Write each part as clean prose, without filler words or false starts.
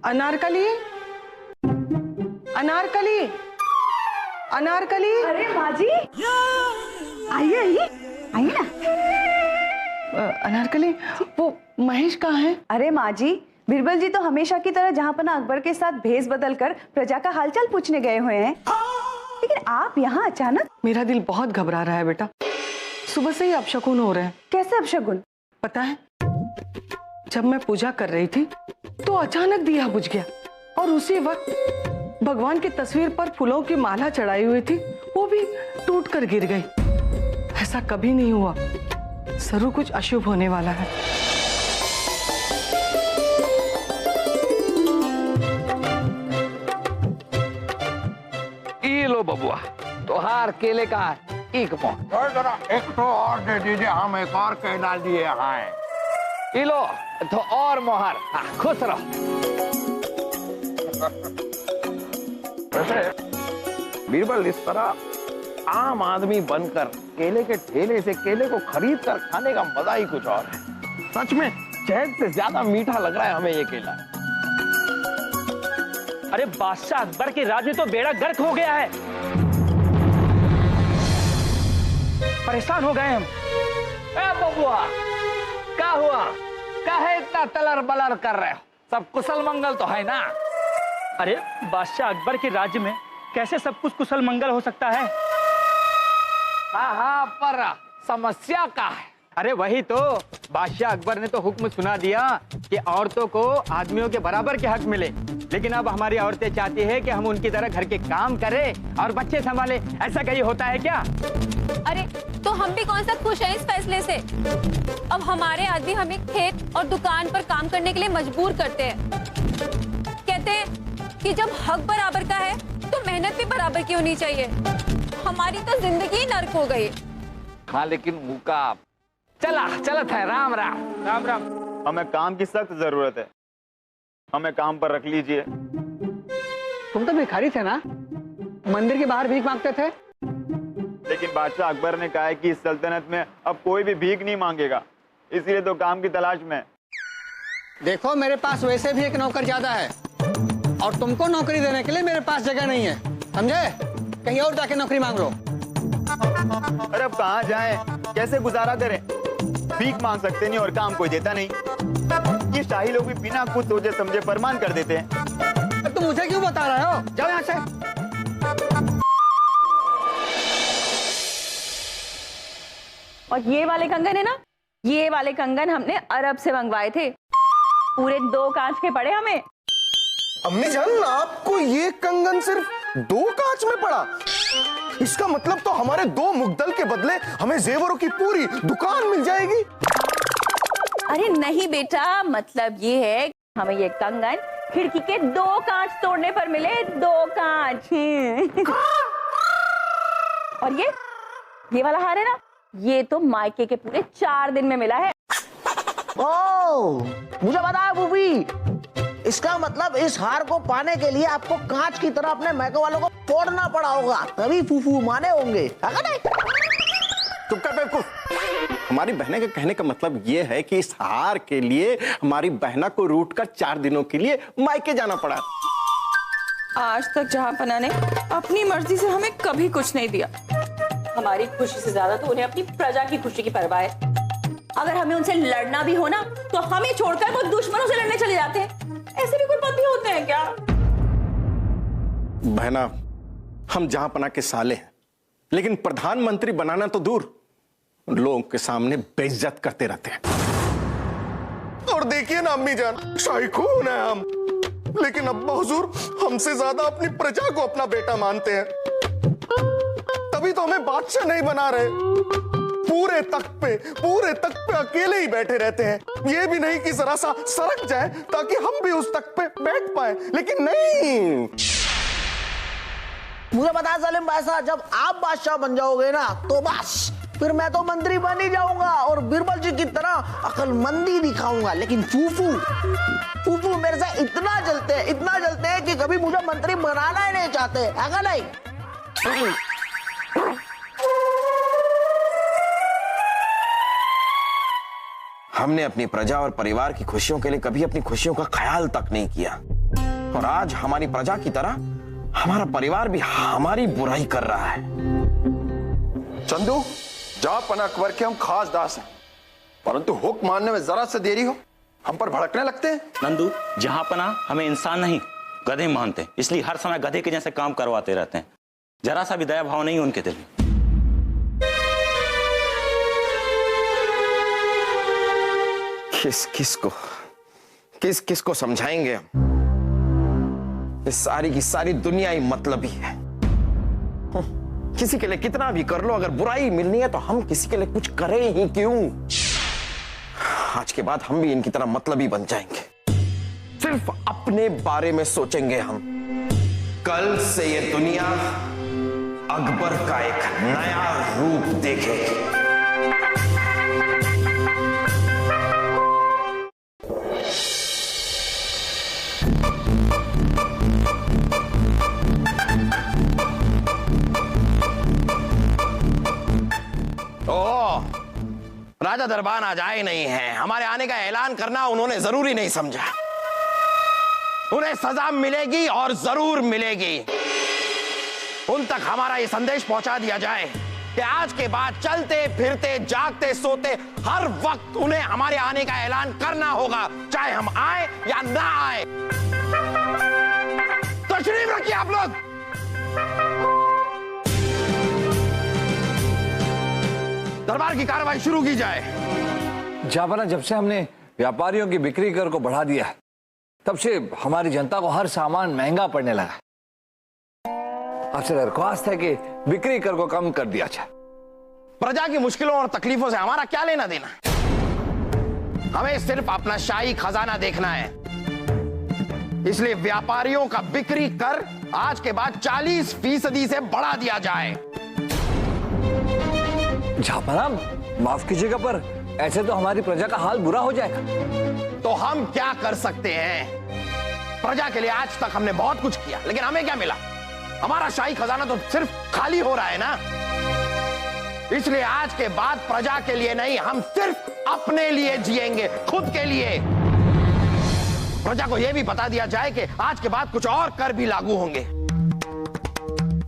अनारकली, अनारकली, अनारकली। अरे माँ जी, आइए आइए आइए ना। अनारकली, वो महेश कहाँ है? अरे माँ जी, बिरबल जी तो हमेशा की तरह जहाँपना अकबर के साथ भेष बदल कर प्रजा का हालचाल पूछने गए हुए हैं, लेकिन आप यहाँ अचानक? मेरा दिल बहुत घबरा रहा है बेटा। सुबह से ही अपशकुन हो रहे हैं। कैसे अपशकुन? पता है, जब मैं पूजा कर रही थी तो अचानक दिया बुझ गया और उसी वक्त भगवान की तस्वीर पर फूलों की माला चढ़ाई हुई थी, वो भी टूट कर गिर गई। ऐसा कभी नहीं हुआ। जरूर कुछ अशुभ होने वाला है। ये लो बबुआ, तोहार केले का एक मोह। और जरा एक तो और दे दीजिए, हम एक और केला लिए हैं। ये लो तो और मोहर। हाँ, खुश रहो। वैसे बीरबल, इस तरह आम आदमी बनकर केले के ठेले से केले को खरीद कर खाने का मजा ही कुछ और है। सच में शहद से ज्यादा मीठा लग रहा है हमें ये केला। अरे बादशाह अकबर के राज में तो बेड़ा गर्क हो गया है। परेशान हो गए हम। ए बबुआ, क्या हुआ? काहे इतना तलर बलर कर रहे हो? सब कुशल मंगल तो है ना? अरे बादशाह अकबर के राज्य में कैसे सब कुछ कुशल मंगल हो सकता है? हाँ, पर समस्या क्या है? अरे वही तो, बादशाह अकबर ने तो हुक्म सुना दिया कि औरतों को आदमियों के बराबर के हक मिले, लेकिन अब हमारी औरतें चाहती है कि हम उनकी तरह घर के काम करें और बच्चे संभालें। ऐसा कहीं होता है क्या? अरे तो हम भी कौन सा खुश हैं इस फैसले से? अब हमारे आदमी हमें खेत और दुकान पर काम करने के लिए मजबूर करते हैं। कहते हैं कि जब हक बराबर का है तो मेहनत भी बराबर की होनी चाहिए। हमारी तो जिंदगी ही नर्क हो गई। हाँ, लेकिन मुका चलत है। राम राम। राम राम। हमें काम की सख्त जरूरत है, हमें काम पर रख लीजिए। तुम तो भिखारी थे ना, मंदिर के बाहर भीख मांगते थे। लेकिन बादशाह अकबर ने कहा है कि इस सल्तनत में अब कोई भी भीख नहीं मांगेगा, इसलिए तो काम की तलाश में। देखो, मेरे पास वैसे भी एक नौकर ज्यादा है और तुमको नौकरी देने के लिए मेरे पास जगह नहीं है, समझे? कहीं और जाके नौकरी मांग लो। अरे अब कहाँ जाएं? कैसे गुजारा करें? भीख मांग सकते नहीं और काम कोई देता नहीं। ये शाही लोग भी बिना कुछ सोचे समझे फरमान कर देते हैं। तुम मुझे क्यों बता रहे हो? जाओ यहाँ से। और ये वाले कंगन है ना, ये वाले कंगन हमने अरब से मंगवाए थे। पूरे 2 कांच के पड़े हमें। अम्मी जान, आपको ये कंगन सिर्फ 2 कांच में पड़ा? इसका मतलब तो हमारे 2 मुग्दल के बदले हमें जेवरों की पूरी दुकान मिल जाएगी। अरे नहीं बेटा, मतलब ये है हमें ये कंगन खिड़की के 2 कांच तोड़ने पर मिले। 2 कांच। और ये वाला हार है ना, ये तो मायके के पूरे 4 दिन में मिला है। ओह, मुझे बताया फूफी, इसका मतलब इस हार को पाने के लिए आपको कांच की तरह अपने मैके वालों को फोड़ना पड़ा होगा, तभी फूफू माने होंगे। चुप कर बेवकूफ। हमारी बहने के कहने का मतलब ये है कि इस हार के लिए हमारी बहना को रूठ कर 4 दिनों के लिए मायके जाना पड़ा। आज तक जहाँपना ने अपनी मर्जी से हमें कभी कुछ नहीं दिया। हमारी खुशी से ज्यादा तो उन्हें अपनी प्रजा की खुशी की परवाह है। अगर हमें उनसे लड़ना भी हो ना, तो हमें छोड़कर वो दुश्मनों से लड़ने चले जाते हैं। ऐसे भी कोई पति होते हैं क्या? बहना, हम जहाँपना के साले हैं, लेकिन प्रधानमंत्री बनाना तो दूर, लोगों के सामने बेइज्जत करते रहते हैं। और देखिए ना अम्मी जान, शाही खून है हम, लेकिन अब्बा हुजूर हमसे ज्यादा अपनी प्रजा को अपना बेटा मानते हैं। तभी तो हमें बादशाह नहीं बना रहे। पूरे तख्त पे अकेले ही बैठे रहते हैं। ये भी नहीं कि जरा सा सरक जाए ताकि हम भी उस तख्त पे बैठ पाए, लेकिन नहीं। मुझे बता सलीम भाई साहब, जब आप बादशाह बन जाओगे ना, तो बस फिर मैं तो मंत्री बन ही जाऊंगा और बीरबल जी की तरह अकलमंदी दिखाऊंगा। लेकिन फूफू मेरे से इतना जलते हैं कि कभी मुझे मंत्री बनाना ही नहीं चाहते, है क्या नहीं? हमने अपनी प्रजा और परिवार की खुशियों के लिए कभी अपनी खुशियों का ख्याल तक नहीं किया, और आज हमारी प्रजा की तरह हमारा परिवार भी हमारी बुराई कर रहा है। चंदू, जहां अकबर के हम खास दास हैं, परंतु हुक्म मानने में जरा से देरी हो हम पर भड़कने लगते हैं। नंदू, जहां पना हमें इंसान नहीं गधे मानते, इसलिए हर समय गधे के जैसे काम करवाते रहते हैं। जरा सा भी दया भाव नहीं उनके दिल में। किस को समझाएंगे हम? इस सारी की सारी दुनिया ही मतलबी है। किसी के लिए कितना भी कर लो, अगर बुराई मिलनी है तो हम किसी के लिए कुछ करें ही क्यों? आज के बाद हम भी इनकी तरह मतलबी बन जाएंगे, सिर्फ अपने बारे में सोचेंगे हम। कल से ये दुनिया अकबर का एक नया रूप देखेगी। राजा दरबार आज आए नहीं हैं, हमारे आने का ऐलान करना उन्होंने जरूरी नहीं समझा। उन्हें सजा मिलेगी और जरूर मिलेगी। उन तक हमारा ये संदेश पहुंचा दिया जाए कि आज के बाद चलते फिरते जागते सोते हर वक्त उन्हें हमारे आने का ऐलान करना होगा, चाहे हम आए या ना आए। तशरीफ रखिए आप लोग। दरबार की कार्रवाई शुरू की जाए। जापाना, जब से हमने व्यापारियों की बिक्री कर को बढ़ा दिया तब से हमारी जनता को हर सामान महंगा पड़ने लगा। आपसे दरख्वास्त है कि बिक्री कर को कम कर दिया जाए। प्रजा की मुश्किलों और तकलीफों से हमारा क्या लेना देना? हमें सिर्फ अपना शाही खजाना देखना है। इसलिए व्यापारियों का बिक्री कर आज के बाद 40% से बढ़ा दिया जाए। जापाना, माफ कीजिएगा, पर ऐसे तो हमारी प्रजा का हाल बुरा हो जाएगा। तो हम क्या कर सकते हैं? प्रजा के लिए आज तक हमने बहुत कुछ किया, लेकिन हमें क्या मिला? हमारा शाही खजाना तो सिर्फ खाली हो रहा है ना। इसलिए आज के बाद प्रजा के लिए नहीं, हम सिर्फ अपने लिए जिएंगे, खुद के लिए। प्रजा को यह भी बता दिया जाए कि आज के बाद कुछ और कर भी लागू होंगे,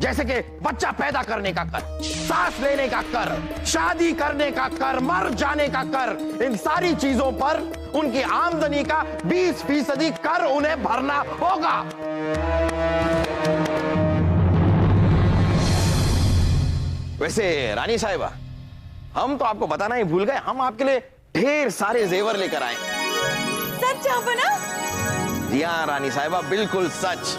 जैसे कि बच्चा पैदा करने का कर, सांस लेने का कर, शादी करने का कर, मर जाने का कर। इन सारी चीजों पर उनकी आमदनी का 20% कर उन्हें भरना होगा। वैसे रानी साहिबा, हम तो आपको बताना ही भूल गए, हम आपके लिए ढेर सारे जेवर लेकर आए। सच जापाना? जी हाँ रानी साहिबा, बिल्कुल सच।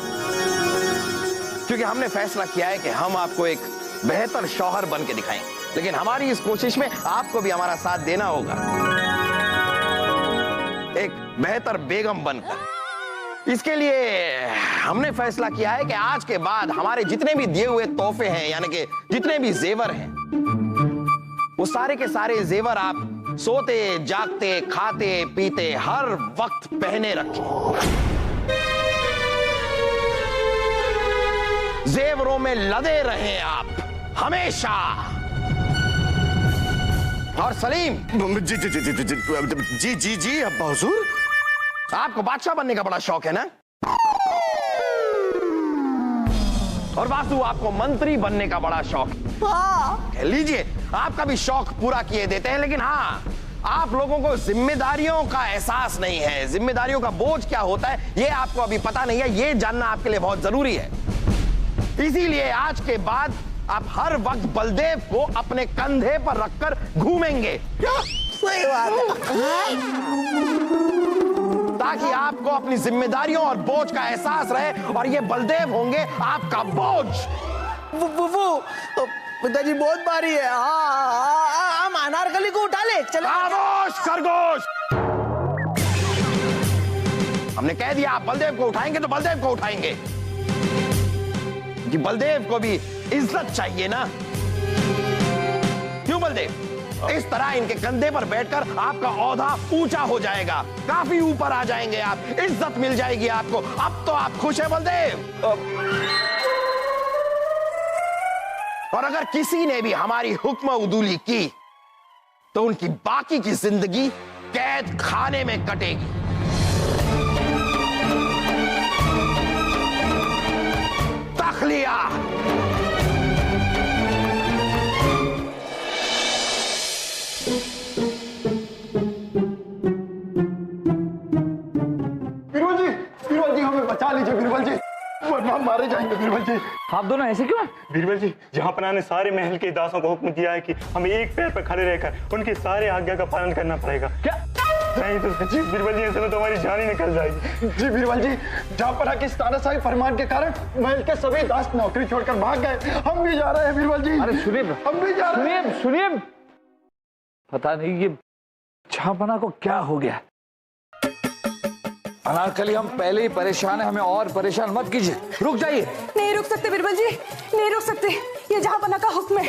क्योंकि हमने फैसला किया है कि हम आपको एक बेहतर शौहर बन के दिखाएं, लेकिन हमारी इस कोशिश में आपको भी हमारा साथ देना होगा, एक बेहतर बेगम बनकर। इसके लिए हमने फैसला किया है कि आज के बाद हमारे जितने भी दिए हुए तोहफे हैं, यानी कि जितने भी जेवर हैं, वो सारे के सारे जेवर आप सोते जागते खाते पीते हर वक्त पहने रखें। जेवरों में लदे रहें आप हमेशा। और सलीम। जी जी जी जी जी जी जी जी अब्बा हुजूर, आपको बादशाह बनने का बड़ा शौक है ना? और वासु, आपको मंत्री बनने का बड़ा शौक है। लीजिए, आपका भी शौक पूरा किए देते हैं, लेकिन हाँ, आप लोगों को जिम्मेदारियों का एहसास नहीं है। जिम्मेदारियों का बोझ क्या होता है ये आपको अभी पता नहीं है, ये जानना आपके लिए बहुत जरूरी है। इसीलिए आज के बाद आप हर वक्त बलदेव को अपने कंधे पर रखकर घूमेंगे। सही बात है। ताकि आपको अपनी जिम्मेदारियों और बोझ का एहसास रहे, और ये बलदेव होंगे आपका बोझ। पिताजी बहुत भारी है। हम अनारकली को उठा ले। चलो। खामोश खरगोश, हमने कह दिया आप बलदेव को उठाएंगे तो बलदेव को उठाएंगे, कि बलदेव को भी इज्जत चाहिए ना। क्यों बलदेव? इस तरह इनके कंधे पर बैठकर आपका औहदा ऊंचा हो जाएगा, काफी ऊपर आ जाएंगे आप, इज्जत मिल जाएगी आपको। अब तो आप खुश हैं बलदेव? और अगर किसी ने भी हमारी हुक्म उदूली की तो उनकी बाकी की जिंदगी कैद खाने में कटेगी। तखलिया। बीरबल जी हमें बचा लीजिए बीरबल जी, वरना हम मारे जाएंगे बीरबल जी। आप दोनों ऐसे क्यों हैं? बीरबल जी, जहाँपनाह ने सारे महल के दासों को हुक्म दिया है कि हमें एक पैर पर खड़े रहकर उनकी सारे आज्ञा का पालन करना पड़ेगा। क्या? नहीं तो सच्ची बीरबल जी, ऐसे में तो हमारी जान ही निकल जाएगी। जी बीरबल जी, जहाँपनाह की तानाशाही फरमान के कारण महल के सभी दास नौकरी छोड़कर भाग गए। हम भी जा रहे हैं बीरबल जी। अरे सुनिए, हम भी जा रहे हैं। सुनिए, पता नहीं ये जहाँपनाह को क्या हो गया। अनारकली, हम पहले ही परेशान हैं, हमें और परेशान मत कीजिए। रुक जाइए। नहीं रुक सकते बीरबल जी, नहीं रुक सकते। ये जहाँपनाह का हुक्म है।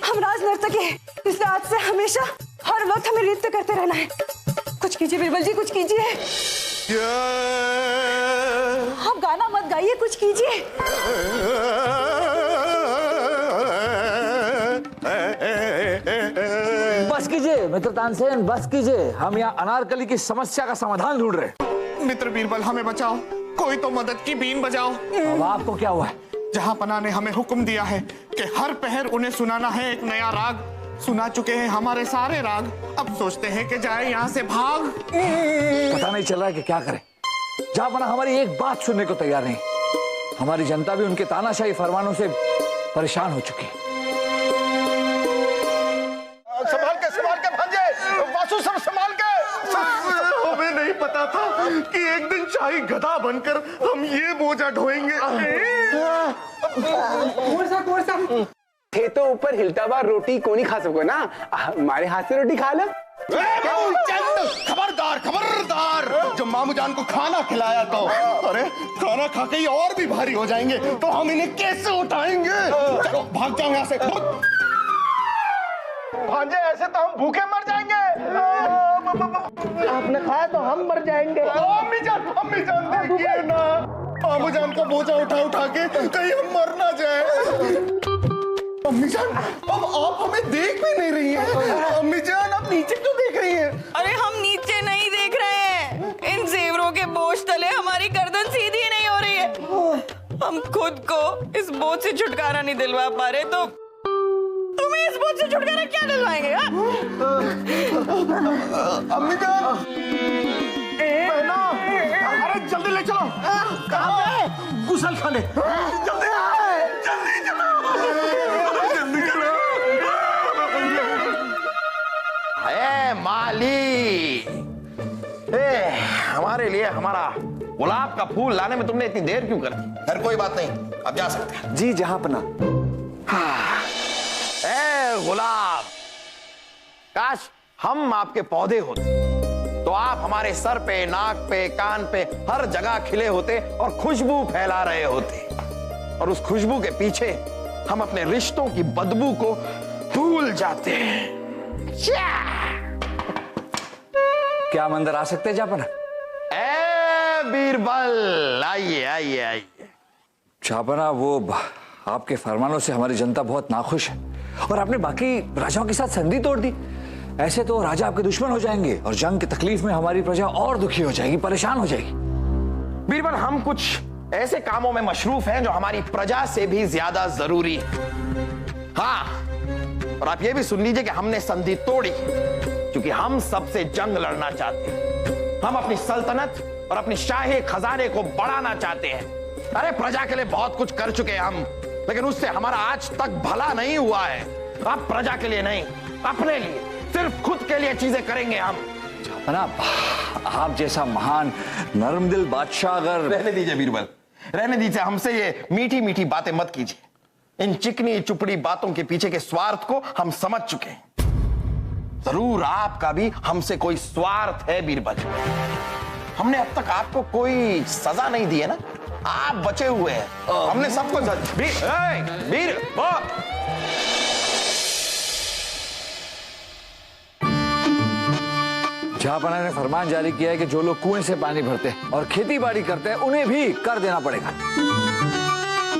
हम राज नर्तकी हैं, इसलिए आज से हमेशा हर वक्त हमें नृत्य करते रहना है। कुछ कीजिए बीरबल जी, कुछ कीजिए। आप गाना मत गाइए, कुछ कीजिए। बस कीजिए मित्र तानसेन, बस कीजिए। हम यहाँ अनारकली की समस्या का समाधान ढूंढ रहे हैं। मित्र बीरबल, हमें बचाओ, कोई तो मदद की बीन बजाओ। अब आपको क्या हुआ है? जहाँपनाह ने हमें हुक्म दिया है कि हर पहर उन्हें सुनाना है एक नया राग। सुना चुके हैं हमारे सारे राग, अब सोचते हैं कि जाए यहाँ से भाग। पता नहीं चल रहा है कि क्या करें। जहाँपनाह हमारी एक बात सुनने को तैयार नहीं। हमारी जनता भी उनके तानाशाही फरमानों से परेशान हो चुकी है। संभाल के भांजे, वासु सब संभाल के। हमें नहीं पता था कि एक दिन शाही गधा बनकर हम ये बोझा ढोएंगे। थे तो ऊपर हिलता हुआ रोटी को नहीं खा सको ना, हमारे हाथ से रोटी खा लो। खबरदार खबरदार, जब मामू जान को खाना खिलाया तो, अरे खाना खा के ही और भी भारी हो जाएंगे, तो हम इन्हें कैसे उठाएंगे? चलो भाग जाओ यहाँ से। भांजे, ऐसे तो हम भूखे मर जाएंगे। आपने खाया तो हम मर जाएंगे। अम्मी जान देखिए ना, मामू जान का बोझा उठा के कहीं हम मर ना जाए। अम्मी जान, अब आप हमें देख भी नहीं रही हैं। अम्मी जान, आप नीचे क्यों देख रही हैं? अरे हम नीचे नहीं देख रहे हैं, इन जेवरों के बोझ तले हमारी गर्दन सीधी नहीं हो रही है। हम खुद को इस बोझ से छुटकारा नहीं दिलवा पा रहे, तो तुम्हें इस बोझ से छुटकारा क्या दिलवाएंगे? अम्मी जान, अरे जल्दी ले चलो। कहाँ पे? गुसल खाने। जल्दी माली, हमारे लिए हमारा गुलाब का फूल लाने में तुमने इतनी देर क्यों कर दी? खैर कोई बात नहीं, अब जा सकते हैं। जी जहाँपनाह। गुलाब, काश हम आपके पौधे होते तो आप हमारे सर पे, नाक पे, कान पे, हर जगह खिले होते और खुशबू फैला रहे होते, और उस खुशबू के पीछे हम अपने रिश्तों की बदबू को भूल जाते हैं। क्या हम अंदर आ सकते हैं जहाँपनाह? बीरबल, आइए आइए आइए। जहाँपनाह, वो आपके फरमानों से हमारी जनता बहुत नाखुश है और आपने बाकी राजाओं के साथ संधि तोड़ दी। ऐसे तो राजा आपके दुश्मन हो जाएंगे और जंग की तकलीफ में हमारी प्रजा और दुखी हो जाएगी, परेशान हो जाएगी। बीरबल, हम कुछ ऐसे कामों में मशरूफ हैं जो हमारी प्रजा से भी ज्यादा जरूरी है। हाँ, और आप ये भी सुन लीजिए कि हमने संधि तोड़ी क्योंकि हम सबसे जंग लड़ना चाहते हैं। हम अपनी सल्तनत और अपनी शाही खजाने को बढ़ाना चाहते हैं। अरे प्रजा के लिए बहुत कुछ कर चुके हैं हम, लेकिन उससे हमारा आज तक भला नहीं हुआ है। अब प्रजा के लिए नहीं, अपने लिए, सिर्फ खुद के लिए चीजें करेंगे हम। जहाँपनाह, आप जैसा महान नर्म दिल बादशाह अगर... रहने दीजिए बीरबल, रहने दीजिए। हमसे ये मीठी मीठी बातें मत कीजिए। इन चिकनी चुपड़ी बातों के पीछे के स्वार्थ को हम समझ चुके हैं। जरूर आपका भी हमसे कोई स्वार्थ है बीरबल। हमने अब तक आपको कोई सजा नहीं दी है ना, आप बचे हुए हैं। हमने सबको जहाँपनाह ने फरमान जारी किया है कि जो लोग कुएं से पानी भरते हैं और खेती बाड़ी करते हैं उन्हें भी कर देना पड़ेगा।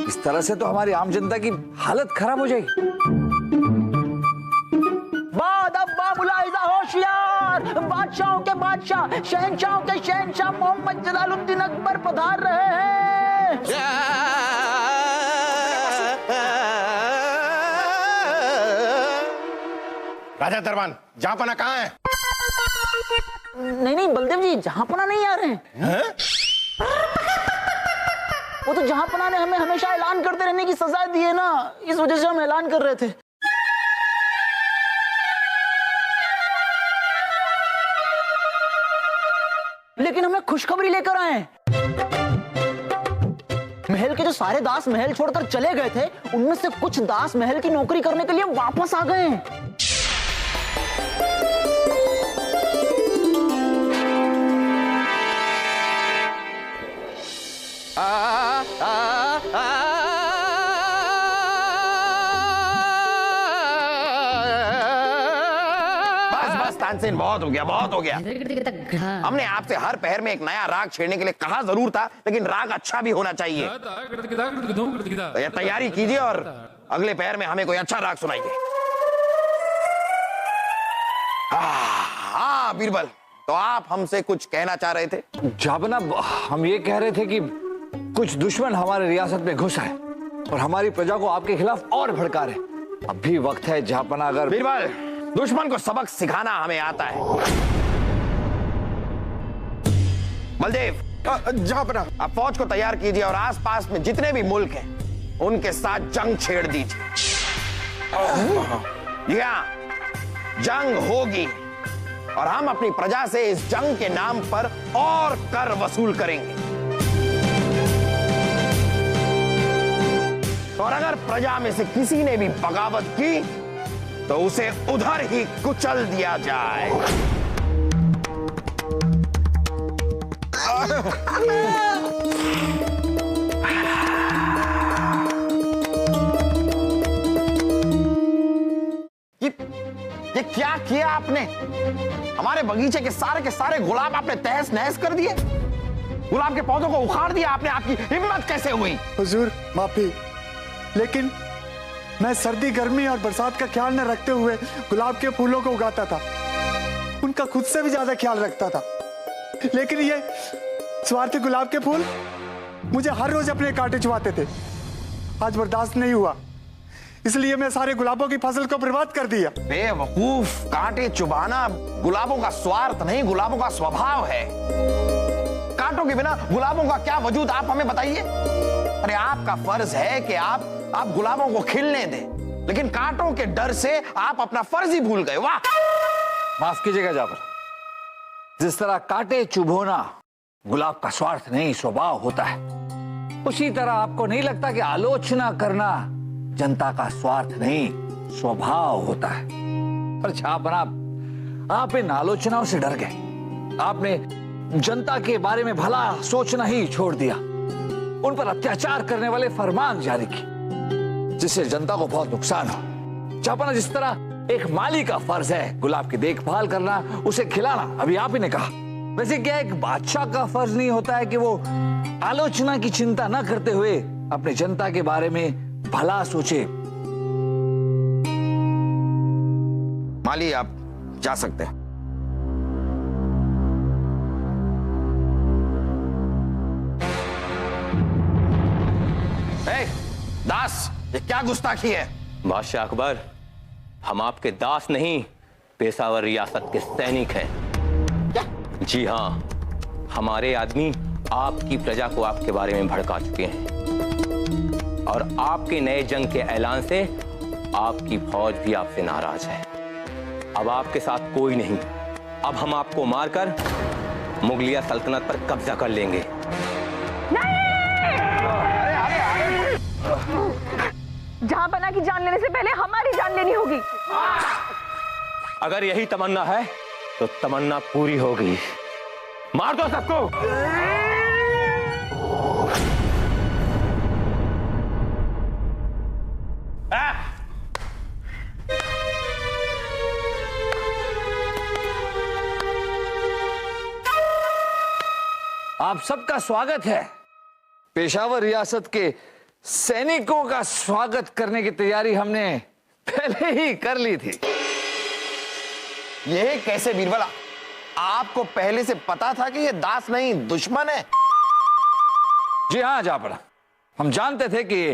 इस तरह से तो हमारी आम जनता की हालत खराब हो जाएगी। बाद अब मुलाहिजा होशियार, बादशाहों के बादशाह, शहंशाहों के शहंशाह मोहम्मद जलालुद्दीन अकबर पधार रहे हैं। राजा दरबान, जहांपना कहाँ है? नहीं नहीं बलदेव जी, जहांपना नहीं आ रहे हैं। वो तो जहांपना ने हमें हमेशा ऐलान करते रहने की सजा दी है ना, इस वजह से हम ऐलान कर रहे थे। लेकिन हमें खुशखबरी लेकर आए हैं। महल के जो सारे दास महल छोड़कर चले गए थे, उनमें से कुछ दास महल की नौकरी करने के लिए वापस आ गए हैं। तानसेन, बहुत हो गया, बहुत हो गया। हमने आपसे हर पहर में एक नया राग छेड़ने के लिए कहा जरूर था, लेकिन राग अच्छा भी होना चाहिए। तो तैयारी कीजिए और अगले पहर में हमें कोई अच्छा राग सुनाइए। हाँ बीरबल, तो आप हमसे कुछ कहना चाह रहे थे? जाबना, हम ये कह रहे थे कि कुछ दुश्मन हमारे रियासत में घुस आए और हमारी प्रजा को आपके खिलाफ और भड़का रहे। अब भी वक्त है जहांपना। अगर बीरबल, दुश्मन को सबक सिखाना हमें आता है। बलदेव, जहांपना, आप फौज को तैयार कीजिए और आसपास में जितने भी मुल्क हैं उनके साथ जंग छेड़ दीजिए। जंग होगी और हम अपनी प्रजा से इस जंग के नाम पर और कर वसूल करेंगे। और अगर प्रजा में से किसी ने भी बगावत की तो उसे उधर ही कुचल दिया जाए। ये क्या किया आपने? हमारे बगीचे के सारे गुलाब आपने तहस नहस कर दिए। गुलाब के पौधों को उखाड़ दिया आपने। आपकी हिम्मत कैसे हुई? हुजूर माफी, लेकिन मैं सर्दी गर्मी और बरसात का ख्याल न रखते हुए गुलाब के फूलों को उगाता था। उनका खुद से भी ज्यादा ख्याल रखता था। लेकिन ये स्वार्थी गुलाब के फूल मुझे हर रोज अपने कांटे चुभाते थे। आज बर्दाश्त नहीं हुआ, इसलिए मैं सारे गुलाबों की फसल को बर्बाद कर दिया। बेवकूफ, कांटे चुभाना गुलाबों का स्वार्थ नहीं, गुलाबों का स्वभाव है। कांटों के बिना गुलाबों का क्या वजूद, आप हमें बताइए। अरे आपका फर्ज है कि आप गुलाबों को खिलने दें, लेकिन कांटों के डर से आप अपना फर्ज ही भूल गए। वाह! माफ कीजिएगा जाबर, जिस तरह कांटे चुभोना गुलाब का स्वार्थ नहीं स्वभाव होता है, उसी तरह आपको नहीं लगता कि आलोचना करना जनता का स्वार्थ नहीं स्वभाव होता है। पर जहांपना, आप इन आलोचनाओं से डर गए। आपने जनता के बारे में भला सोचना ही छोड़ दिया। उन पर अत्याचार करने वाले फरमान जारी किए, जिससे जनता को बहुत नुकसान हो। जहांपना, जिस तरह एक माली का फर्ज है गुलाब की देखभाल करना, उसे खिलाना, अभी आप ही ने कहा, वैसे क्या एक बादशाह का फर्ज नहीं होता है कि वो आलोचना की चिंता न करते हुए अपने जनता के बारे में भला सोचे? माली, आप जा सकते हैं। दास, ये क्या गुस्ताखी है? बादशाह अकबर, हम आपके दास नहीं, पेशावर रियासत के सैनिक हैं। क्या? जी हाँ, हमारे आदमी आपकी प्रजा को आपके बारे में भड़का चुके हैं और आपके नए जंग के ऐलान से आपकी फौज भी आपसे नाराज है। अब आपके साथ कोई नहीं। अब हम आपको मारकर मुगलिया सल्तनत पर कब्जा कर लेंगे। जहांपना की जान लेने से पहले हमारी जान लेनी होगी। अगर यही तमन्ना है तो तमन्ना पूरी होगी। मार दो सबको। आप सबका स्वागत है। पेशावर रियासत के सैनिकों का स्वागत करने की तैयारी हमने पहले ही कर ली थी। यह कैसे बीरबल? आपको पहले से पता था कि ये दास नहीं दुश्मन है? जी हाँ जापना, हम जानते थे कि ये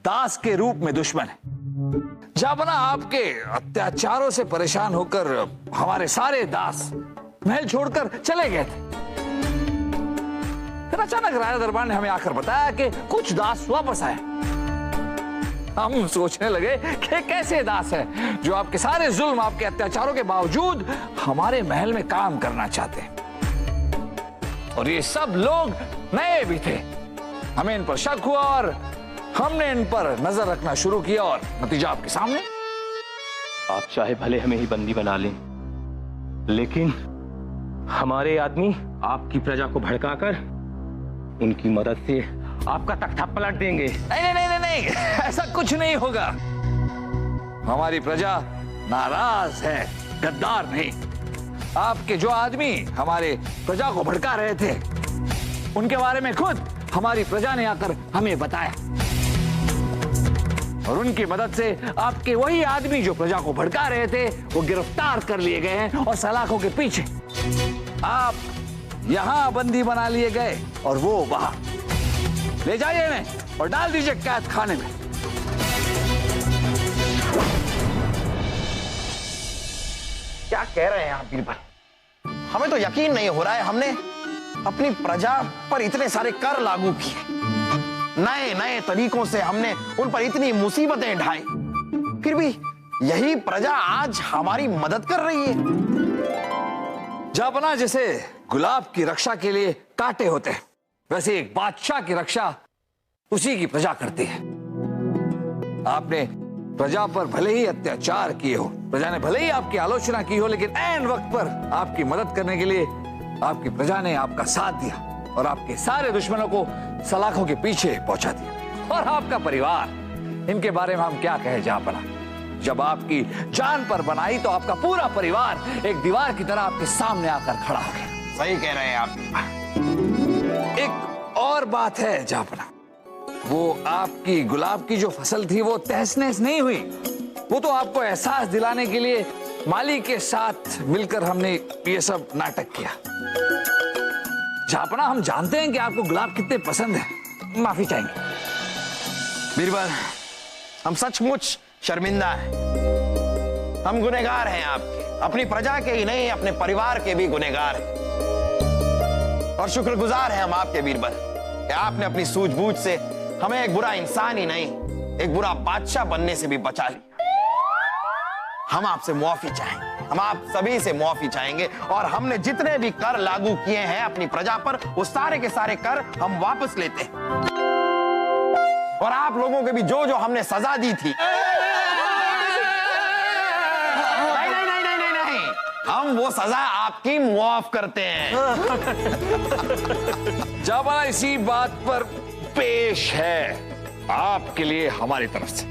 दास के रूप में दुश्मन है। जापना, आपके अत्याचारों से परेशान होकर हमारे सारे दास महल छोड़कर चले गए थे। फिर अचानक राजा दरबार ने हमें आकर बताया कि कुछ दास वापस आए। हम सोचने लगे कि कैसे दास है जो आपके सारे जुल्म, आपके अत्याचारों के बावजूद हमारे महल में काम करना चाहते हैं। और ये सब लोग नए भी थे। हमें इन पर शक हुआ और हमने इन पर नजर रखना शुरू किया और नतीजा आपके सामने। आप चाहे भले हमें ही बंदी बना लें, लेकिन हमारे आदमी आपकी प्रजा को भड़काकर उनकी मदद से आपका तख्ता पलट देंगे। नहीं नहीं नहीं नहीं, ऐसा कुछ नहीं होगा। हमारी प्रजा नाराज है, गद्दार नहीं। आपके जो आदमी हमारे प्रजा को भड़का रहे थे, उनके बारे में खुद हमारी प्रजा ने आकर हमें बताया। और उनकी मदद से आपके वही आदमी जो प्रजा को भड़का रहे थे, वो गिरफ्तार कर लिए गए हैं और सलाखों के पीछे। आप यहां बंदी बना लिए गए और वो वहां। ले जाइए इन्हें और डाल दीजिए कैद खाने में। क्या कह रहे हैं आप बीरबल? हमें तो यकीन नहीं हो रहा है, हमने अपनी प्रजा पर इतने सारे कर लागू किए, नए नए तरीकों से हमने उन पर इतनी मुसीबतें ढाई, फिर भी यही प्रजा आज हमारी मदद कर रही है। जापना, जैसे गुलाब की रक्षा के लिए कांटे होते हैं, वैसे एक बादशाह की रक्षा उसी की प्रजा करती है। आपने प्रजा पर भले ही अत्याचार किए हो, प्रजा ने भले ही आपकी आलोचना की हो, लेकिन ऐन वक्त पर आपकी मदद करने के लिए आपकी प्रजा ने आपका साथ दिया और आपके सारे दुश्मनों को सलाखों के पीछे पहुंचा दिया। और आपका परिवार, इनके बारे में हम क्या कहें जापना। जब आपकी जान पर बनाई तो आपका पूरा परिवार एक दीवार की तरह आपके सामने आकर खड़ा हो गया। सही कह रहे हैं आप। एक और बात है जापना, वो आपकी गुलाब की जो फसल थी वो तहस नहस नहीं हुई। वो तो आपको एहसास दिलाने के लिए माली के साथ मिलकर हमने ये सब नाटक किया। जापना, हम जानते हैं कि आपको गुलाब कितने पसंद है, माफी चाहेंगे। बीरबल, हम सचमुच शर्मिंदा हैं। हम गुनहगार हैं आपके, अपनी प्रजा के ही नहीं अपने परिवार के भी गुनहगार हैं। और शुक्रगुजार हैं हम आपके बीरबल कि आपने अपनी सूझबूझ से हमें एक बुरा इंसान ही नहीं, एक बुरा बादशाह बनने से भी बचा लिया। हम आपसे मुआफी चाहेंगे, हम आप सभी से मुआफी चाहेंगे, और हमने जितने भी कर लागू किए हैं अपनी प्रजा पर, वो सारे के सारे कर हम वापस लेते हैं। और आप लोगों के भी जो जो हमने सजा दी थी, नहीं, हम वो सजा आपकी मुआफ करते हैं। जापना, इसी बात पर पेश है आपके लिए हमारी तरफ से।